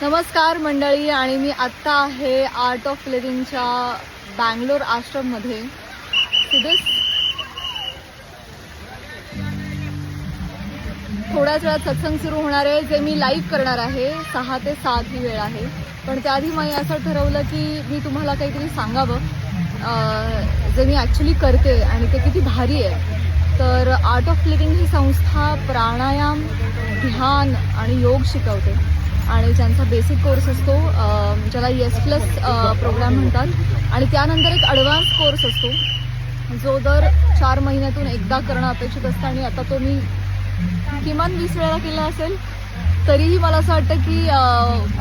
नमस्कार मंडळी, आणि मी आत्ता आहे आर्ट ऑफ लिव्हिंगच्या बँगलोर आश्रममध्ये. थोड्याच वेळात सत्संग सुरू होणार आहे, जे मी लाईव्ह करणार आहे. 6 ते 7 ही वेळ आहे. पण त्याआधी मी असं ठरवलं की मी तुम्हाला काहीतरी सांगावं जे मी ॲक्च्युली करते आणि ते किती भारी आहे. तर आर्ट ऑफ लिव्हिंग ही संस्था प्राणायाम, ध्यान आणि योग शिकवते आणि त्यांचा बेसिक कोर्स असतो ज्याला YES+ प्रोग्राम म्हणतात, आणि त्यानंतर एक ॲडव्हान्स कोर्स असतो जो दर 4 महिन्यातून एकदा करणं अपेक्षित असतं. आणि आता तो मी किमान 20 वेळा केला असेल. तरीही मला असं वाटतं की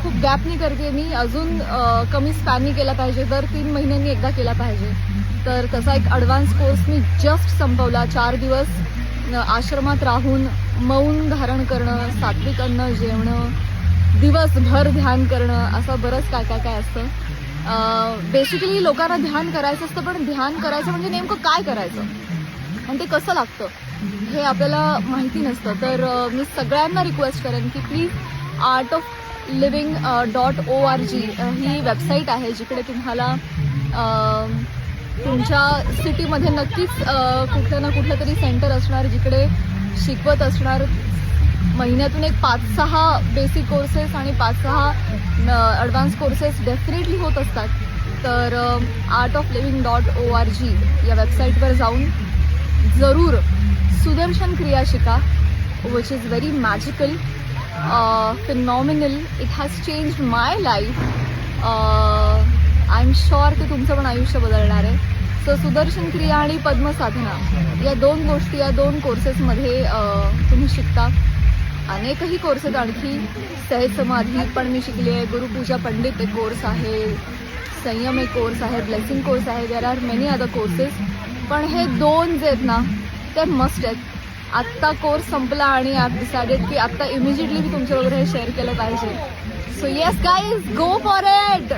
खूप गॅपनी करते मी, अजून कमी स्पॅननी केला पाहिजे, दर 3 महिन्यांनी एकदा केला पाहिजे. तर तसा एक ॲडव्हान्स कोर्स मी जस्ट संपवला. 4 दिवस आश्रमात राहून मौन धारण करणं, सात्विक अन्न जेवणं, दिवसभर ध्यान करणं, असं बरंच काय काय काय असतं. बेसिकली लोकांना ध्यान करायचं असतं, पण ध्यान करायचं म्हणजे नेमकं काय करायचं आणि ते कसं लागतं हे आपल्याला माहिती नसतं. तर मी सगळ्यांना रिक्वेस्ट करेन की प्लीज artofliving.org ही वेबसाईट आहे, जिकडे तुम्हाला तुमच्या सिटीमध्ये नक्कीच कुठलं ना कुठलं तरी सेंटर असणार, जिकडे शिकवत असणार. महिन्यातून एक 5-6 बेसिक कोर्सेस आणि 5-6 ॲडव्हान्स कोर्सेस डेफिनेटली होत असतात. तर artofliving.org या वेबसाईटवर जाऊन जरूर सुदर्शन क्रिया शिका, which is very magical, phenomenal. It has changed my life. I am sure की तुमचं पण आयुष्य बदलणार आहे. सो सुदर्शन क्रिया आणि पद्मसाधना या 2 गोष्टी, या 2 कोर्सेसमध्ये तुम्ही शिकता. अनेकही कोर्सेस आणखी, सहज समाधी पण मी शिकली आहे, गुरुपूजा पंडित एक कोर्स आहे, संयम एक कोर्स आहे, ब्लेसिंग कोर्स आहे. There are many other courses, पण हे 2 जे आहेत ना ते मस्ट आहेत. आत्ता कोर्स संपला आणि आय डिसाइडेड की आत्ता इमिजिएटली मी तुमच्याबरोबर हे शेअर केलं पाहिजे. So yes guys, go for it.